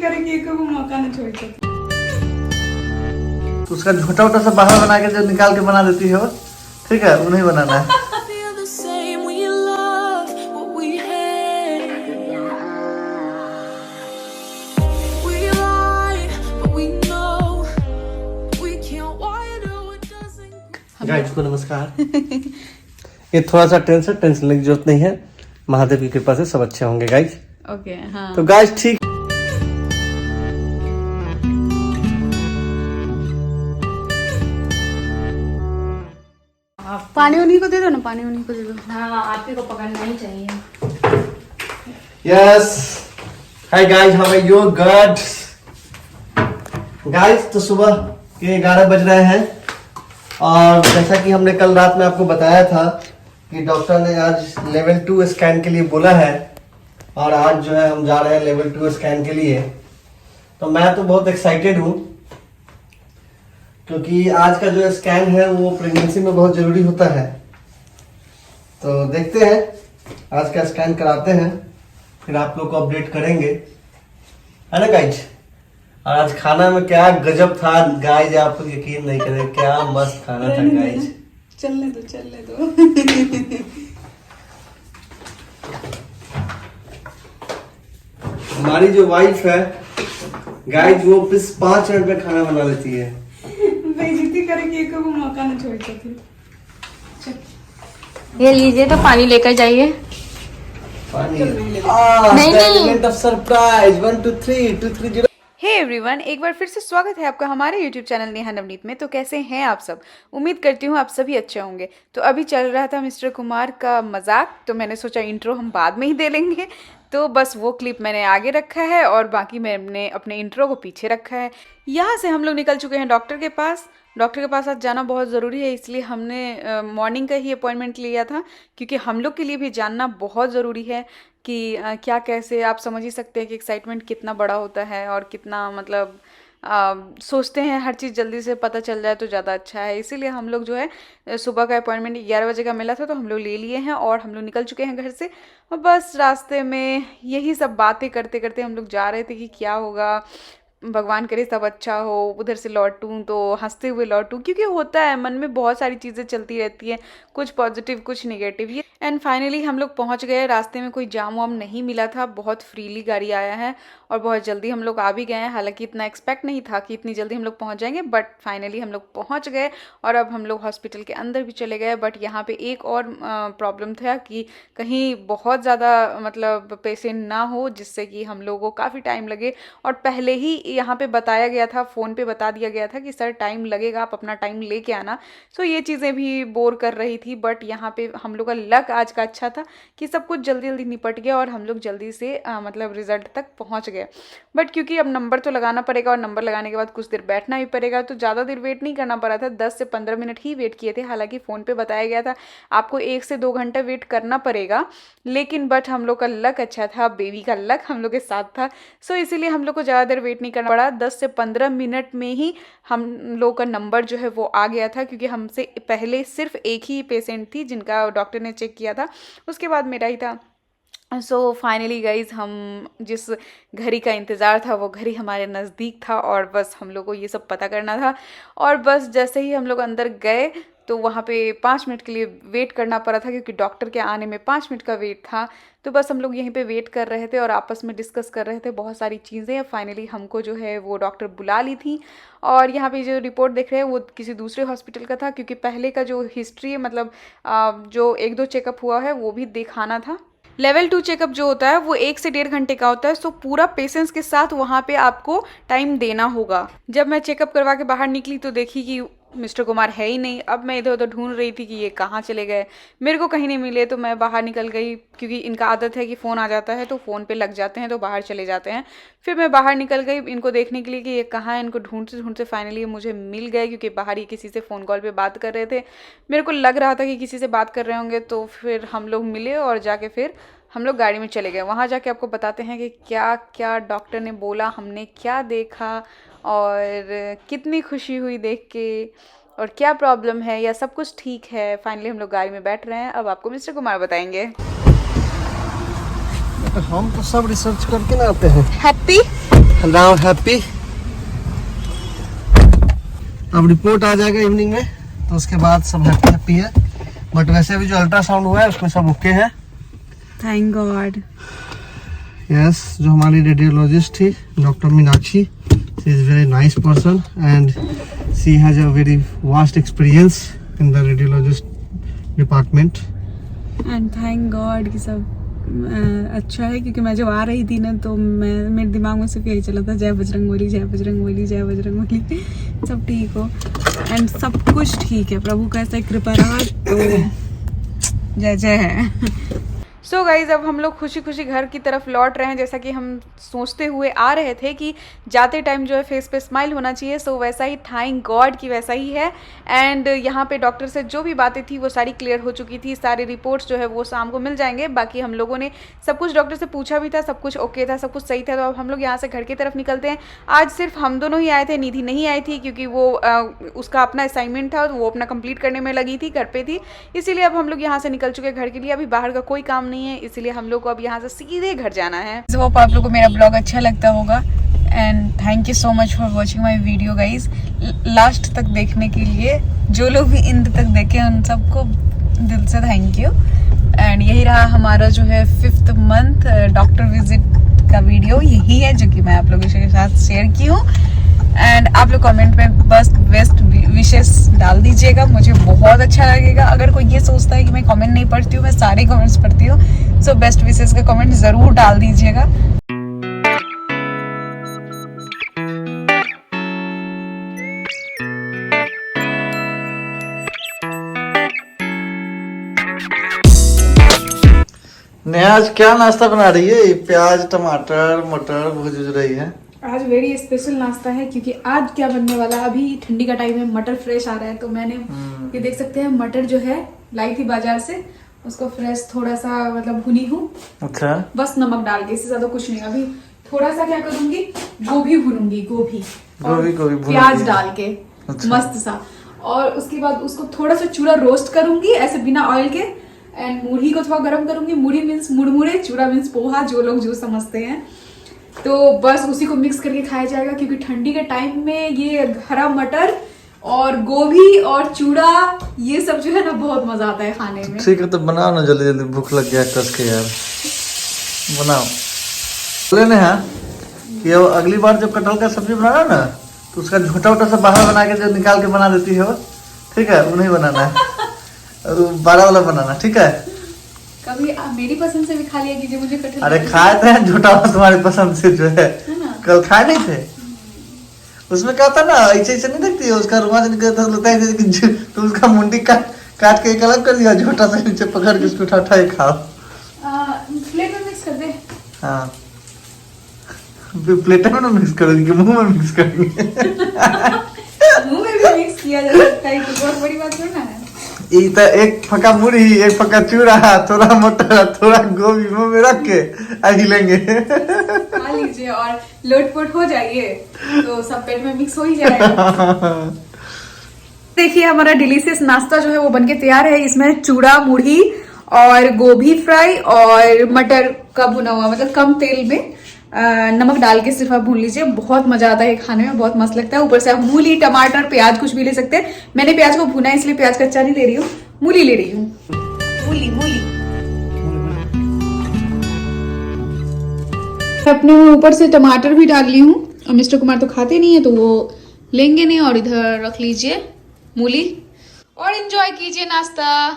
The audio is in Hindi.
करे कि एको मौका न छोड़ सके। तो उसका छोटा छोटा सा बाहर बना के जो निकाल के बना देती है वो, ठीक है, वो नहीं बनाना है। गाइस को नमस्कार। ये थोड़ा सा टेंशन लेने की जरूरत नहीं है, महादेव की कृपा से सब अच्छे होंगे गाइस। ओके हाँ। तो गाइस ठीक, पानी उन्हीं को दे दो ना, पानी उन्हीं को दे दो। हाँ, आप ही को पकड़ना ही चाहिए। Yes hi guys, how are you? Good guys. तो सुबह के 11 बज रहे हैं और जैसा कि हमने कल रात में आपको बताया था कि डॉक्टर ने आज लेवल 2 स्कैन के लिए बोला है और आज जो है हम जा रहे हैं लेवल 2 स्कैन के लिए। तो मैं तो बहुत एक्साइटेड हूँ क्योंकि आज का जो स्कैन है वो प्रेगनेंसी में बहुत जरूरी होता है। तो देखते हैं, आज का स्कैन कराते हैं, फिर आप लोग को अपडेट करेंगे, है ना गाइज। और आज खाना में क्या गजब था गाइज, आप लोग यकीन नहीं करें, क्या मस्त खाना था गाइज। चलने दो। हमारी जो वाइफ है गाइज वो बस 5 मिनट में खाना बना लेती है। बेइज्जती करे कि एको मौका न छोड़ सके। ये लीजिए, तो पानी लेकर जाइए। नहीं सरप्राइज 1 2 3 2 3 0। हे एवरीवन, एक बार फिर से स्वागत है आपका हमारे YouTube चैनल नेहा नवनीत में। तो कैसे हैं आप सब? उम्मीद करती हूँ आप सभी अच्छे होंगे। तो अभी चल रहा था मिस्टर कुमार का मजाक, तो मैंने सोचा इंट्रो हम बाद में ही दे लेंगे, तो बस वो क्लिप मैंने आगे रखा है और बाकी मैंने अपने इंट्रो को पीछे रखा है। यहाँ से हम लोग निकल चुके हैं डॉक्टर के पास। डॉक्टर के पास आज जाना बहुत ज़रूरी है, इसलिए हमने मॉर्निंग का ही अपॉइंटमेंट लिया था, क्योंकि हम लोग के लिए भी जानना बहुत ज़रूरी है कि क्या कैसे। आप समझ ही सकते हैं कि एक्साइटमेंट कितना बड़ा होता है और कितना मतलब सोचते हैं हर चीज़ जल्दी से पता चल जाए तो ज़्यादा अच्छा है। इसीलिए हम लोग जो है सुबह का अपॉइंटमेंट 11 बजे का मिला था, तो हम लोग ले लिए हैं और हम लोग निकल चुके हैं घर से। और बस रास्ते में यही सब बातें करते करते हम लोग जा रहे थे कि क्या होगा, भगवान करे सब अच्छा हो, उधर से लौटूं तो हंसते हुए लौटूं, क्योंकि होता है मन में बहुत सारी चीज़ें चलती रहती हैं, कुछ पॉजिटिव कुछ नेगेटिव। एंड फाइनली हम लोग पहुंच गए। रास्ते में कोई जाम वाम नहीं मिला था, बहुत फ्रीली गाड़ी आया है और बहुत जल्दी हम लोग आ भी गए हैं। हालांकि इतना एक्सपेक्ट नहीं था कि इतनी जल्दी हम लोग पहुँच जाएंगे, बट फाइनली हम लोग पहुँच गए और अब हम लोग हॉस्पिटल के अंदर भी चले गए। बट यहाँ पर एक और प्रॉब्लम था कि कहीं बहुत ज़्यादा मतलब पेशेंट ना हो, जिससे कि हम लोगों को काफ़ी टाइम लगे। और पहले ही यहाँ पे बताया गया था, फ़ोन पे बता दिया गया था कि सर टाइम लगेगा, आप अपना टाइम लेके आना। सो ये चीज़ें भी बोर कर रही थी। बट यहाँ पे हम लोग का लक आज का अच्छा था कि सब कुछ जल्दी जल्दी निपट गया और हम लोग जल्दी से मतलब रिजल्ट तक पहुँच गए। बट क्योंकि अब नंबर तो लगाना पड़ेगा और नंबर लगाने के बाद कुछ देर बैठना भी पड़ेगा, तो ज़्यादा देर वेट नहीं करना पड़ा था, 10 से 15 मिनट ही वेट किए थे। हालाँकि फ़ोन पर बताया गया था आपको 1 से 2 घंटा वेट करना पड़ेगा, लेकिन बट हम लोग का लक अच्छा था, बेबी का लक हम लोग के साथ था। सो इसीलिए हम लोग को ज़्यादा देर वेट नहीं करना पड़ा। 10 से 15 मिनट में ही हम लोग का नंबर जो है वो आ गया था, क्योंकि हमसे पहले सिर्फ एक ही पेशेंट थी जिनका डॉक्टर ने चेक किया था, उसके बाद मेरा ही था। सो फाइनली गाइज, हम जिस घड़ी का इंतज़ार था वो घड़ी हमारे नज़दीक था और बस हम लोग को ये सब पता करना था। और बस जैसे ही हम लोग अंदर गए तो वहाँ पे 5 मिनट के लिए वेट करना पड़ा था, क्योंकि डॉक्टर के आने में 5 मिनट का वेट था। तो बस हम लोग यहीं पे वेट कर रहे थे और आपस में डिस्कस कर रहे थे बहुत सारी चीज़ें। फाइनली हमको जो है वो डॉक्टर बुला ली थी और यहाँ पे जो रिपोर्ट देख रहे हैं वो किसी दूसरे हॉस्पिटल का था, क्योंकि पहले का जो हिस्ट्री है मतलब जो 1-2 चेकअप हुआ है वो भी दिखाना था। लेवल 2 चेकअप जो होता है वो 1 से 1.5 घंटे का होता है। सो पूरा पेशेंस के साथ वहाँ पे आपको टाइम देना होगा। जब मैं चेकअप करवा के बाहर निकली तो देखी कि मिस्टर कुमार है ही नहीं। अब मैं इधर उधर ढूंढ रही थी कि ये कहाँ चले गए, मेरे को कहीं नहीं मिले। तो मैं बाहर निकल गई, क्योंकि इनका आदत है कि फ़ोन आ जाता है तो फ़ोन पे लग जाते हैं तो बाहर चले जाते हैं। फिर मैं बाहर निकल गई इनको देखने के लिए कि ये कहाँ है। इनको ढूंढते ढूंढते फाइनली मुझे मिल गए, क्योंकि बाहर ही किसी से फ़ोन कॉल पे बात कर रहे थे। मेरे को लग रहा था कि किसी से बात कर रहे होंगे, तो फिर हम लोग मिले और जाके फिर हम लोग गाड़ी में चले गए। वहाँ जाके आपको बताते हैं कि क्या क्या डॉक्टर ने बोला, हमने क्या देखा और कितनी खुशी हुई देख के, और क्या प्रॉब्लम है या सब कुछ ठीक है। फाइनली हम लोग गाड़ी में बैठ रहे हैं, अब आपको मिस्टर कुमार बताएंगे। हम तो सब रिसर्च करके ना आते हैं। Happy now happy. अब रिपोर्ट आ जाएगा इवनिंग में, तो उसके बाद सब हैप्पी है। बट वैसे भी जो अल्ट्रासाउंड हुआ है उसमें सब ओके है। Thank God. यस, जो हमारी रेडियोलॉजिस्ट थी doctor Meenakshi, she is very nice person and she has a very vast experience in the radiologist department. And thank God कि सब अच्छा है, क्योंकि मैं जब आ रही थी ना तो मेरे दिमाग में सिर्फ यही चला था, जय बजरंगबली जय बजरंगबली जय बजरंगबली, सब ठीक हो। एंड सब कुछ ठीक है, प्रभु का ऐसा कृपा रहा तो जय जय है। सो गाइज अब हम लोग खुशी खुशी घर की तरफ लौट रहे हैं। जैसा कि हम सोचते हुए आ रहे थे कि जाते टाइम जो है फेस पे स्माइल होना चाहिए, सो वैसा ही थैंक गॉड कि वैसा ही है। एंड यहाँ पे डॉक्टर से जो भी बातें थी वो सारी क्लियर हो चुकी थी, सारी रिपोर्ट्स जो है वो शाम को मिल जाएंगे। बाकी हम लोगों ने सब कुछ डॉक्टर से पूछा भी था, सब कुछ ओके था, सब कुछ सही था। तो अब हम लोग यहाँ से घर की तरफ निकलते हैं। आज सिर्फ हम दोनों ही आए थे, निधि नहीं आई थी क्योंकि वो उसका अपना असाइनमेंट था, वो अपना कंप्लीट करने में लगी थी, घर पे थी। इसीलिए अब हम लोग यहाँ से निकल चुके हैं घर के लिए। अभी बाहर का कोई काम नहीं है, इसीलिए हम लोग को अब यहाँ से सीधे घर जाना है। तो होप आप लोगों को मेरा ब्लॉग अच्छा लगता होगा and thank you so much for watching my video guys. Last तक देखने के लिए जो लोग भी इंद तक देखे उन सबको दिल से थैंक यू। एंड यही रहा हमारा जो है 5th मंथ डॉक्टर विजिट का वीडियो, यही है जो कि मैं आप लोगों के साथ शेयर की हूँ। एंड आप लोग कमेंट में बस बेस्ट विशेस डाल दीजिएगा, मुझे बहुत अच्छा लगेगा। अगर कोई ये सोचता है कि मैं कमेंट नहीं पढ़ती हूँ, मैं सारे कमेंट्स पढ़ती हूँ, सो बेस्ट विशेस का कमेंट ज़रूर डाल दीजिएगा। नेहा आज क्या नाश्ता बना रही है? प्याज टमाटर मटर भूज रही है। आज वेरी स्पेशल नाश्ता है क्योंकि आज क्या बनने वाला है, अभी ठंडी का टाइम है, मटर फ्रेश आ रहा है। तो मैंने ये देख सकते हैं मटर जो है लाई थी बाजार से, उसको फ्रेश थोड़ा सा मतलब भुनी हूँ। अच्छा, बस नमक डाल के, इससे ज्यादा कुछ नहीं। अभी थोड़ा सा क्या करूंगी, गोभी भूनूंगी, गोभी प्याज डाल के। अच्छा। मस्त सा। और उसके बाद उसको थोड़ा सा चूड़ा रोस्ट करूंगी ऐसे बिना ऑयल के। एंड मुरही को थोड़ा गर्म करूंगी। मुरही मीन्स मुड़मुड़े, चूड़ा मीन्स पोहा, जो लोग जो समझते हैं। तो बस उसी को मिक्स करके खाया जाएगा क्योंकि ठंडी के टाइम में ये हरा मटर और गोभी और चूड़ा ये सब जो है ना बहुत मजा आता है खाने में। ठीक है, तो बनाओ ना जल्दी जल्दी, भूख लग गया कस के यार, बनाओ। बोले ना कि अगली बार जब कटहल का सब्जी बनाना ना तो उसका झोटा वोटा सा बाहर बना के जो निकाल के बना देती है वो, ठीक है, वो नहीं बनाना है, बड़ा वाला बनाना, ठीक है। कभी मेरी पसंद से भी खा लिया कीजिए, मुझे कटहल। अरे खाए थे झोटा तुम्हारी पसंद से जो है कल खाए नहीं थे। उसमें क्या था ना, ऐसे ऐसे नहीं देखती है, उसका रुमाल निकलता लगता है तो उसका मुंडी काट के एक अलग कर दिया, झोटा से नीचे पकड़ के उसको उठा के खाओ। प्लेट में मिक्स कर दे। हाँ, प्लेट में ना मिक्स करोगी कि मुंह में मिक्स करोगी? मुंह में भी मिक्स किया जा सकता है, तो बहुत बड़ी बात थोड़ा है। एक फका मुरही, एक फका चूड़ा, थोड़ा मटर, थोड़ा गोभी मुंह में रख के हिलेंगे, खा लीजिए और लोटपोट हो जाइए, तो सब पेट में मिक्स हो ही जाएगा। देखिए हमारा डिलीशियस नाश्ता जो है वो बनके तैयार है। इसमें चूड़ा, मुरही और गोभी फ्राई और मटर का भुना हुआ, मतलब कम तेल में नमक डाल के सिर्फ आप भून लीजिए। बहुत मजा आता है खाने में, बहुत मस्त लगता है। ऊपर से आप मूली, टमाटर, प्याज कुछ भी ले सकते हैं। मैंने प्याज को भुना है इसलिए प्याज कच्चा नहीं ले रही हूँ, मूली ले रही हूँ। मूली मूली अपने ऊपर से टमाटर भी डाल ली हूँ। और मिस्टर कुमार तो खाते नहीं है तो वो लेंगे नहीं। और इधर रख लीजिए मूली और एंजॉय कीजिए नाश्ता।